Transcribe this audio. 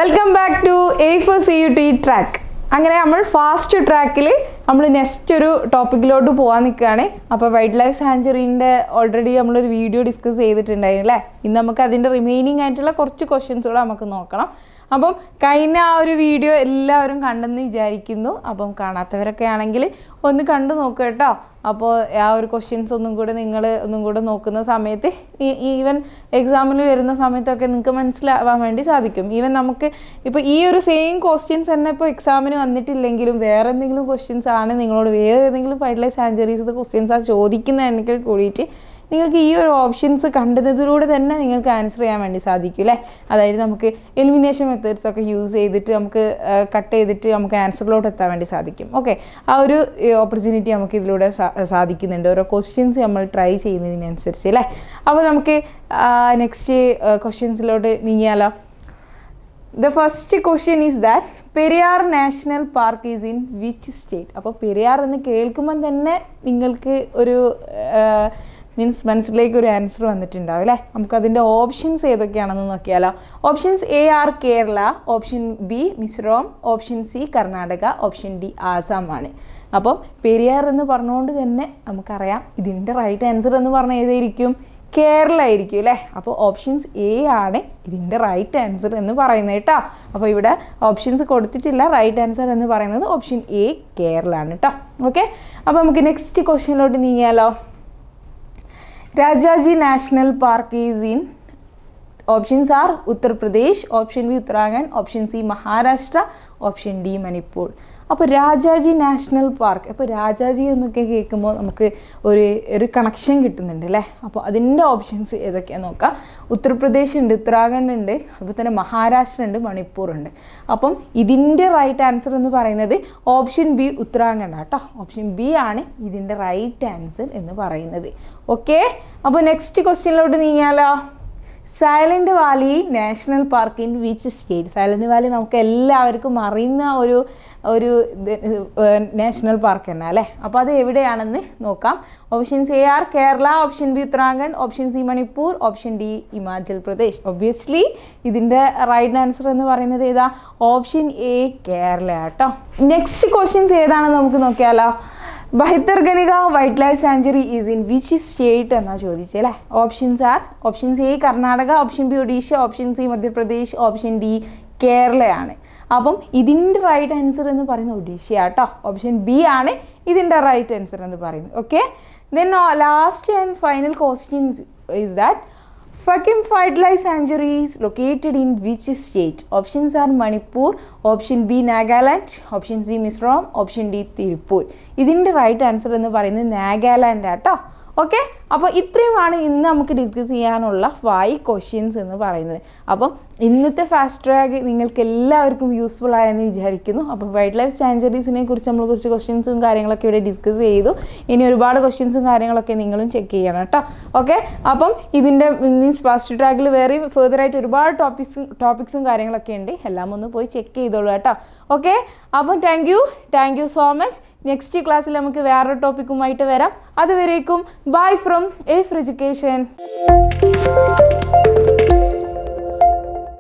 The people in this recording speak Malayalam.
Welcome back to A for CUT track. അങ്ങനെ നമ്മൾ ഫാസ്റ്റ് ട്രാക്കിൽ നമ്മൾ നെക്സ്റ്റ് ഒരു ടോപ്പിക്കിലോട്ട് പോകാൻ നിൽക്കുകയാണ്. അപ്പോൾ വൈൽഡ് ലൈഫ് സാഞ്ചുറീൻ്റെ ഓൾറെഡി നമ്മളൊരു വീഡിയോ ഡിസ്കസ് ചെയ്തിട്ടുണ്ടായിരുന്നു അല്ലേ. ഇന്ന് നമുക്ക് അതിൻ്റെ റിമൈനിങ് ആയിട്ടുള്ള കുറച്ച് ക്വസ്റ്റ്യൻസ് കൂടെ നമുക്ക് നോക്കണം. അപ്പം കഴിഞ്ഞ ആ ഒരു വീഡിയോ എല്ലാവരും കണ്ടെന്ന് വിചാരിക്കുന്നു. അപ്പം കാണാത്തവരൊക്കെ ആണെങ്കിൽ ഒന്ന് കണ്ടു നോക്കുക കേട്ടോ. അപ്പോൾ ആ ഒരു ക്വസ്റ്റ്യൻസ് ഒന്നും കൂടെ നോക്കുന്ന സമയത്ത് ഈവൻ എക്സാമിന് വരുന്ന സമയത്തൊക്കെ നിങ്ങൾക്ക് മനസ്സിലാവാൻ വേണ്ടി സാധിക്കും. ഈവൻ നമുക്ക് ഇപ്പോൾ ഈ ഒരു സെയിം ക്വസ്റ്റ്യൻസ് തന്നെ ഇപ്പോൾ എക്സാമിന് വന്നിട്ടില്ലെങ്കിലും വേറെ എന്തെങ്കിലും ക്വസ്റ്റ്യൻസ് ആണ് നിങ്ങളോട് വേറെ ഏതെങ്കിലും വൈൽഡ് ലൈഫ് സാഞ്ചുറീസ് ക്വസ്റ്റ്യൻസ് ആ ചോദിക്കുന്നതെങ്കിൽ കൂടിയിട്ട് നിങ്ങൾക്ക് ഈ ഒരു ഓപ്ഷൻസ് കണ്ടതിലൂടെ തന്നെ നിങ്ങൾക്ക് ആൻസർ ചെയ്യാൻ വേണ്ടി സാധിക്കും അല്ലേ. അതായത് നമുക്ക് എലിമിനേഷൻ മെത്തേഡ്സ് ഒക്കെ യൂസ് ചെയ്തിട്ട് നമുക്ക് കട്ട് ചെയ്തിട്ട് നമുക്ക് ആൻസറിലോട്ട് എത്താൻ വേണ്ടി സാധിക്കും. ഓക്കെ, ആ ഒരു ഓപ്പർച്യൂണിറ്റി നമുക്ക് ഇതിലൂടെ സാധിക്കുന്നുണ്ട് ഓരോ ക്വസ്റ്റ്യൻസ് നമ്മൾ ട്രൈ ചെയ്യുന്നതിനനുസരിച്ച് അല്ലേ. അപ്പോൾ നമുക്ക് നെക്സ്റ്റ് ക്വസ്റ്റ്യൻസിലോട്ട് നീങ്ങിയാലോ. The first question is that Periyar national park is in which state. അപ്പോൾ പെരിയാർ എന്ന് കേൾക്കുമ്പം തന്നെ നിങ്ങൾക്ക് ഒരു മനസ്സിലേക്ക് ഒരു ആൻസർ വന്നിട്ടുണ്ടാവും അല്ലേ. നമുക്കതിൻ്റെ ഓപ്ഷൻസ് ഏതൊക്കെയാണെന്ന് നോക്കിയാലോ. Options A are Kerala, option B Mizoram, option C Karnataka, option D Assam ആണ്. അപ്പം പെരിയാർ എന്ന് പറഞ്ഞുകൊണ്ട് തന്നെ നമുക്കറിയാം ഇതിൻ്റെ റൈറ്റ് ആൻസർ എന്ന് പറഞ്ഞാൽ ഏതായിരിക്കും? കേരള ആയിരിക്കും അല്ലേ. അപ്പോൾ ഓപ്ഷൻസ് എ ആണ് ഇതിൻ്റെ റൈറ്റ് ആൻസർ എന്ന് പറയുന്നത് കേട്ടോ. അപ്പോൾ ഇവിടെ ഓപ്ഷൻസ് കൊടുത്തിട്ടില്ല. റൈറ്റ് ആൻസർ എന്ന് പറയുന്നത് ഓപ്ഷൻ എ കേരള ആണ് കേട്ടോ. ഓക്കെ, അപ്പോൾ നമുക്ക് നെക്സ്റ്റ് ക്വസ്റ്റ്യനിലോട്ട് നീങ്ങിയാലോ. Rajaji national park is in options are Uttar Pradesh, option B Uttarakhand, option C Maharashtra, option D Manipur. അപ്പോൾ രാജാജി നാഷണൽ പാർക്ക്, അപ്പോൾ രാജാജി എന്നൊക്കെ കേൾക്കുമ്പോൾ നമുക്ക് ഒരു കണക്ഷൻ കിട്ടുന്നുണ്ട് അല്ലേ. അപ്പോൾ അതിൻ്റെ ഓപ്ഷൻസ് ഏതൊക്കെയാണെന്ന് നോക്കാം. ഉത്തർപ്രദേശ് ഉണ്ട്, ഉത്തരാഖണ്ഡ് ഉണ്ട്, അതുപോലെ തന്നെ മഹാരാഷ്ട്ര ഉണ്ട്, മണിപ്പൂർ ഉണ്ട്. അപ്പം ഇതിൻ്റെ റൈറ്റ് ആൻസർ എന്ന് പറയുന്നത് ഓപ്ഷൻ ബി ഉത്തരാഖണ്ഡ് കേട്ടോ. ഓപ്ഷൻ ബി ആണ് ഇതിൻ്റെ റൈറ്റ് ആൻസർ എന്ന് പറയുന്നത്. ഓക്കെ, അപ്പോൾ നെക്സ്റ്റ് ക്വസ്റ്റ്യനിലോട്ട് നീങ്ങിയാലോ. Silent Valley national park in which state. Silent Valley നമുക്ക് എല്ലാവർക്കും അറിയുന്ന ഒരു നാഷണൽ പാർക്ക് തന്നെ അല്ലേ. അപ്പോൾ അത് എവിടെയാണെന്ന് നോക്കാം. Options A are Kerala, option B Uttarakhand, option C Manipur, option D Himachal Pradesh. Obviously ഇതിൻ്റെ റൈറ്റ് ആൻസർ എന്ന് പറയുന്നത് ഏതാ? ഓപ്ഷൻ എ കേരള കേട്ടോ. നെക്സ്റ്റ് ക്വസ്റ്റ്യൻസ് ഏതാണെന്ന് നമുക്ക് നോക്കിയാലോ. Bhitarkanika wild life sanctuary is in which state എന്നാണ് ചോദിച്ചല്ലേ. Options are options A Karnataka, option B Odisha, option C Madhya Pradesh, option D കേരളയാണ്. അപ്പം ഇതിൻ്റെ റൈറ്റ് ആൻസർ എന്ന് പറയുന്നത് ഒഡീഷ കേട്ടോ. ഓപ്ഷൻ ബി ആണ് ഇതിൻ്റെ റൈറ്റ് ആൻസർ എന്ന് പറയുന്നത്. Okay, then last and final questions is that Fakim Wildlife Sanctuary is located in which state? Options are Manipur, option B Nagaland, option C Mizoram, option D Tirupur. ഇതിൻ്റെ റൈറ്റ് ആൻസർ എന്ന് പറയുന്നത് നാഗാലാൻഡ് ആട്ടോ. ഓക്കെ, അപ്പോൾ ഇത്രയുമാണ് ഇന്ന് നമുക്ക് ഡിസ്കസ് ചെയ്യാനുള്ള 5 ക്വസ്റ്റ്യൻസ് എന്ന് പറയുന്നത്. അപ്പം ഇന്നത്തെ ഫാസ്റ്റ് ട്രാക്ക് നിങ്ങൾക്ക് എല്ലാവർക്കും യൂസ്ഫുൾ ആയെന്ന് വിചാരിക്കുന്നു. അപ്പോൾ വൈൽഡ് ലൈഫ് സാഞ്ചുറീസിനെ കുറിച്ച് നമ്മൾ കുറച്ച് ക്വസ്റ്റ്യൻസും കാര്യങ്ങളൊക്കെ ഇവിടെ ഡിസ്കസ് ചെയ്തു. ഇനി ഒരുപാട് ക്വസ്റ്റ്യൻസും കാര്യങ്ങളൊക്കെ നിങ്ങളും ചെക്ക് ചെയ്യണം കേട്ടോ. ഓക്കെ, അപ്പം ഇതിൻ്റെ മീൻസ് ഫാസ്റ്റ് ട്രാക്കിൽ വേറെയും ഫെർദറായിട്ട് ഒരുപാട് ടോപ്പിക്സും കാര്യങ്ങളൊക്കെ ഉണ്ട്. എല്ലാം ഒന്ന് പോയി ചെക്ക് ചെയ്തോളൂ കേട്ടോ. ഓക്കെ, അപ്പം thank you so much. Next ക്ലാസ്സിൽ നമുക്ക് വേറൊരു ടോപ്പിക്കുമായിട്ട് വരാം. അതുവരേക്കും bye from A for Education.